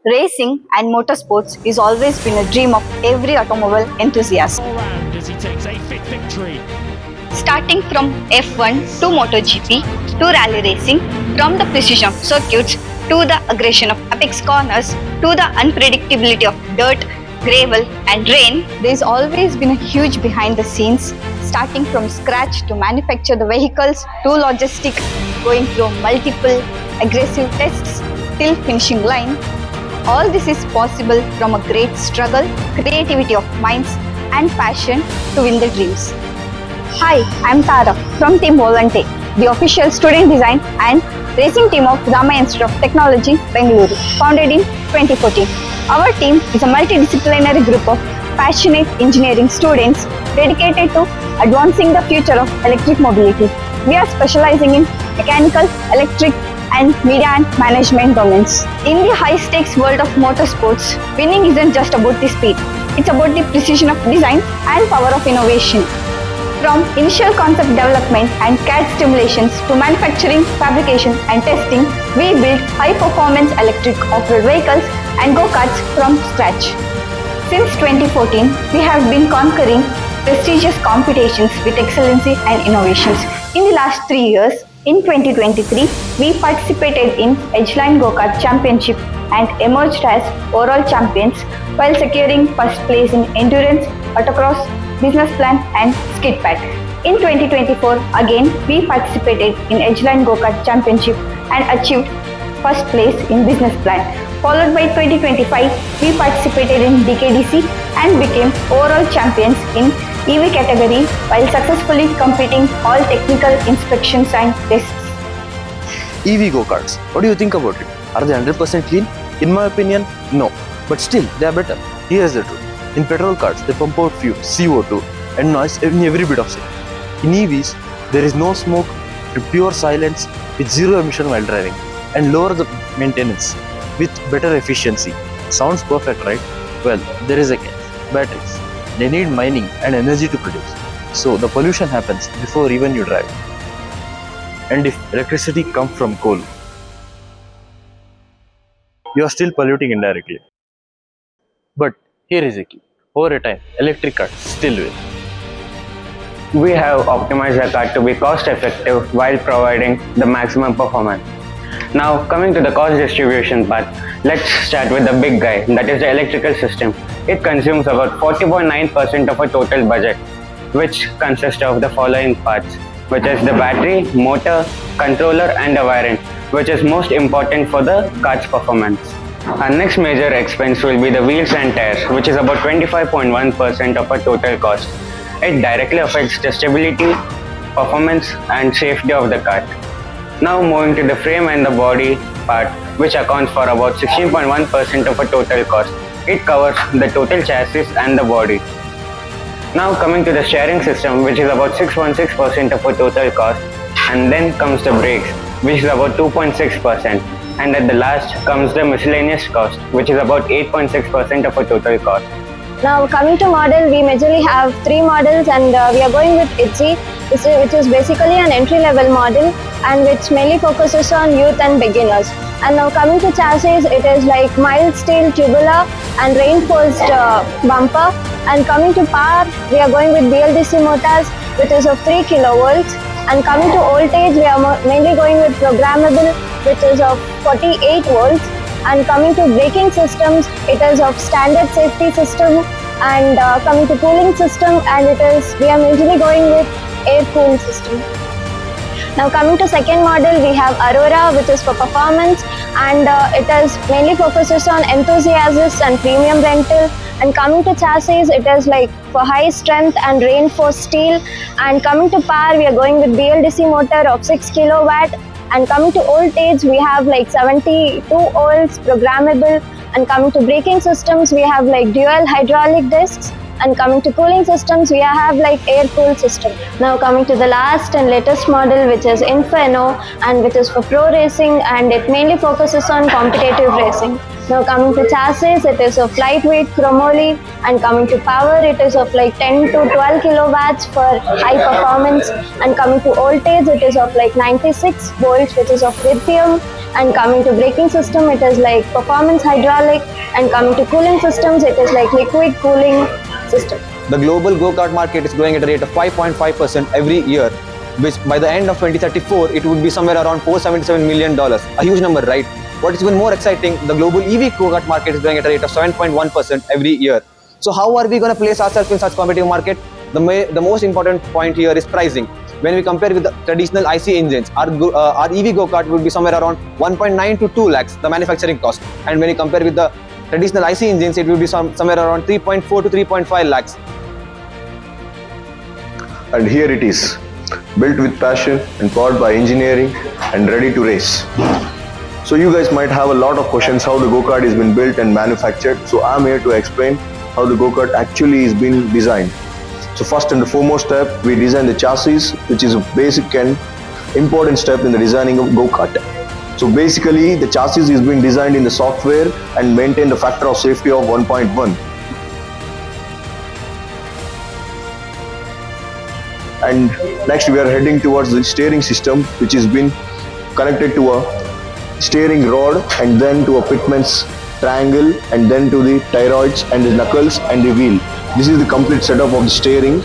Racing and motorsports is always been a dream of every automobile enthusiast. Round as he takes a fifth victory. Starting from F1 to MotoGP to rally racing, from the precision of circuits to the aggression of apex corners to the unpredictability of dirt, gravel and rain, there's always been a huge behind the scenes, starting from scratch to manufacture the vehicles to logistic, going through multiple aggressive tests till finishing line. All this is possible from a great struggle, creativity of minds and passion to win the dreams. Hi, I'm Tara from Team Volante, the official student design and racing team of Ramaiah Institute of Technology, Bengaluru, founded in 2014. Our team is a multidisciplinary group of passionate engineering students dedicated to advancing the future of electric mobility. We are specializing in mechanical, electric, and media and management domains. In the high-stakes world of motorsports, winning isn't just about the speed. It's about the precision of design and power of innovation. From initial concept development and CAD simulations to manufacturing, fabrication and testing, we build high-performance electric off-road vehicles and go-karts from scratch. Since 2014, we have been conquering prestigious competitions with excellency and innovations. In the last 3 years, in 2023, we participated in Edgeline Go-Kart Championship and emerged as overall champions while securing first place in endurance, autocross, business plan and skid pad. In 2024, again, we participated in Edgeline Go-Kart Championship and achieved first place in business plan. Followed by 2025, we participated in DKDC and became overall champions in EV category while successfully completing all technical inspections and tests. EV go-karts, what do you think about it? Are they 100% clean? In my opinion, no. But still, they are better. Here's the truth. In petrol cars, they pump out fumes, CO2 and noise in every bit of it. In EVs, there is no smoke, pure silence with zero emission while driving and lower the maintenance with better efficiency. Sounds perfect, right? Well, there is a catch. Batteries. They need mining and energy to produce. So the pollution happens before even you drive. And if electricity comes from coal, you are still polluting indirectly. But here is a key. Over a time, electric cars still win. We have optimized the car to be cost effective while providing the maximum performance. Now coming to the cost distribution part, let's start with the big guy, that is the electrical system. It consumes about 40.9% of a total budget, which consists of the following parts, which is the battery, motor, controller and the wiring, which is most important for the car's performance. Our next major expense will be the wheels and tires, which is about 25.1% of our total cost. It directly affects the stability, performance and safety of the car. Now moving to the frame and the body part, which accounts for about 16.1% of a total cost. It covers the total chassis and the body. Now coming to the steering system, which is about 6.6% of a total cost, and then comes the brakes, which is about 2.6%, and at the last comes the miscellaneous cost, which is about 8.6% of a total cost. Now coming to model, we majorly have 3 models and we are going with Itzy, which is basically an entry-level model and which mainly focuses on youth and beginners. And now coming to chassis, it is like mild steel tubular and reinforced bumper. And coming to power, we are going with BLDC motors, which is of 3 kilovolts. And coming to voltage, we are mainly going with programmable, which is of 48 volts. And coming to braking systems, it is of standard safety system. And coming to cooling system, and we are majorly going with air cooled system. Now coming to second model, we have Aurora, which is for performance, and it is mainly focuses on enthusiasts and premium rental. And coming to chassis, it is like for high strength and reinforced steel. And coming to power, we are going with BLDC motor of 6 kilowatt. And coming to voltage, we have like 72 volts programmable. And coming to braking systems, we have like dual hydraulic discs. And coming to cooling systems, we have like air-cooled system. Now coming to the last and latest model, which is Inferno, and which is for pro racing, and it mainly focuses on competitive racing. Now coming to chassis, it is of lightweight chromoly, and coming to power, it is of like 10 to 12 kilowatts for high performance, and coming to voltage, it is of like 96 volts, which is of lithium, and coming to braking system, it is like performance hydraulic, and coming to cooling systems, it is like liquid cooling system. The global go-kart market is growing at a rate of 5.5% every year, which by the end of 2034, it would be somewhere around $477 million. A huge number, right? What is even more exciting, the global EV go-kart market is growing at a rate of 7.1% every year. So how are we going to place ourselves in such competitive market? The most important point here is pricing. When we compare with the traditional IC engines, our EV go-kart would be somewhere around 1.9 to 2 lakhs, the manufacturing cost. And when you compare with the traditional IC engines, it will be somewhere around 3.4 to 3.5 lakhs. And here it is, built with passion and powered by engineering and ready to race. So you guys might have a lot of questions how the go-kart has been built and manufactured. So I'm here to explain how the go-kart actually is being designed. So first and the foremost step, we design the chassis, which is a basic and important step in the designing of go-kart. So basically the chassis is being designed in the software and maintain the factor of safety of 1.1. And next we are heading towards the steering system, which has been connected to a steering rod and then to a pitman's triangle and then to the thyroids and the knuckles and the wheel. This is the complete setup of the steering.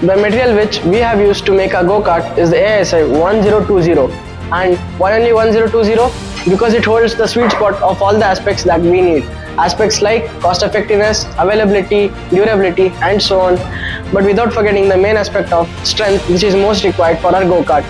The material which we have used to make a go-kart is the ASI 1020. And why only 1020? Because it holds the sweet spot of all the aspects that we need. Aspects like cost effectiveness, availability, durability and so on. But without forgetting the main aspect of strength, which is most required for our go-kart.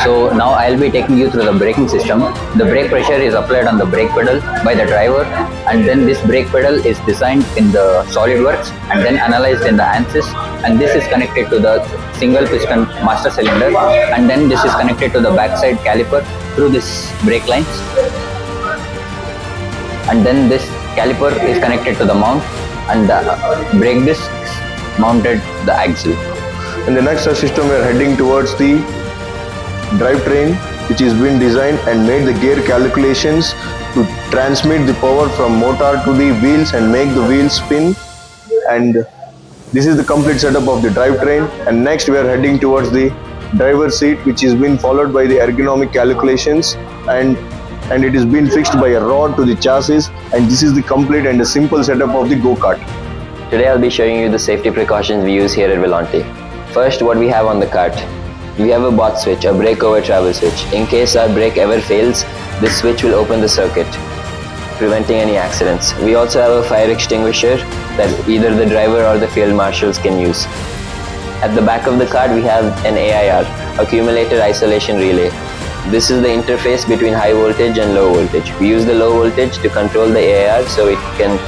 So now I'll be taking you through the braking system. The brake pressure is applied on the brake pedal by the driver, and then this brake pedal is designed in the SolidWorks and then analyzed in the ANSYS, and this is connected to the single piston master cylinder, and then this is connected to the backside caliper through this brake lines, and then this caliper is connected to the mount, and the brake discs mounted the axle. In the next system we are heading towards the drivetrain, which is been designed and made the gear calculations to transmit the power from motor to the wheels and make the wheels spin. And this is the complete setup of the drivetrain. And next we are heading towards the driver's seat, which is been followed by the ergonomic calculations, and it is been fixed by a rod to the chassis. And this is the complete and the simple setup of the go-kart. Today I'll be showing you the safety precautions we use here at Volante. First, what we have on the kart. We have a bot switch, a brake over travel switch. In case our brake ever fails, this switch will open the circuit, preventing any accidents. We also have a fire extinguisher that either the driver or the field marshals can use. At the back of the kart, we have an AIR, Accumulator Isolation Relay. This is the interface between high voltage and low voltage. We use the low voltage to control the AIR so it can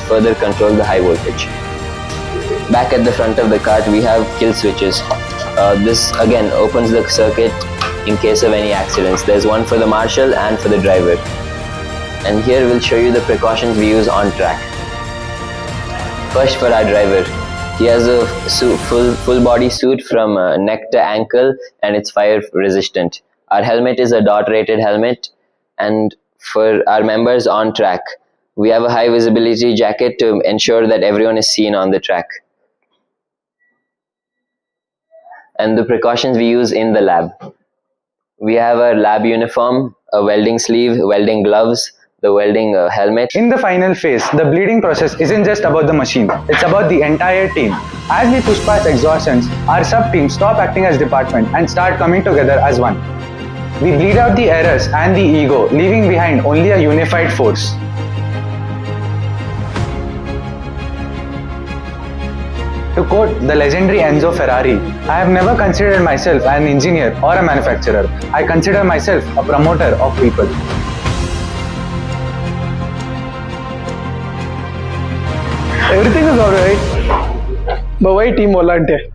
further control the high voltage. Back at the front of the kart, we have kill switches. This again opens the circuit in case of any accidents. There's one for the marshal and for the driver. And here we'll show you the precautions we use on track. First, for our driver, he has a full body suit from neck to ankle, and it's fire resistant. Our helmet is a dot rated helmet, and for our members on track, we have a high visibility jacket to ensure that everyone is seen on the track. And the precautions we use in the lab. We have a lab uniform, a welding sleeve, welding gloves, the welding helmet. In the final phase, the bleeding process isn't just about the machine, it's about the entire team. As we push past exhaustions, our sub-teams stop acting as department and start coming together as one. We bleed out the errors and the ego, leaving behind only a unified force. To quote the legendary Enzo Ferrari, I have never considered myself an engineer or a manufacturer. I consider myself a promoter of people. Everything is alright. But why Team Volante?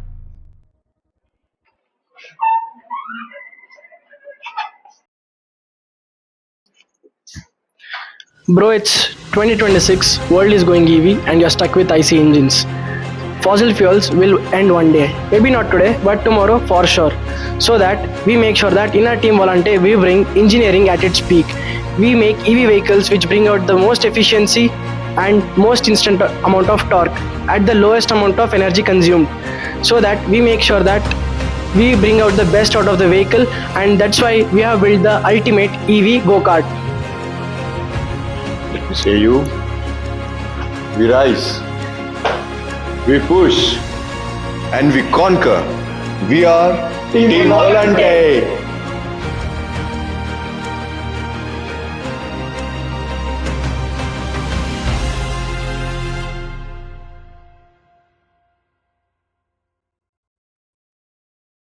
Bro, it's 2026, world is going EV and you're stuck with IC engines. fossil fuels will end one day. Maybe not today, but tomorrow for sure. So that we make sure that in our Team Volante we bring engineering at its peak. We make EV vehicles which bring out the most efficiency and most instant amount of torque at the lowest amount of energy consumed. So that we make sure that we bring out the best out of the vehicle, and that's why we have built the ultimate EV go-kart. Let me say you. We rise, we push, and we conquer. We are Team Volante.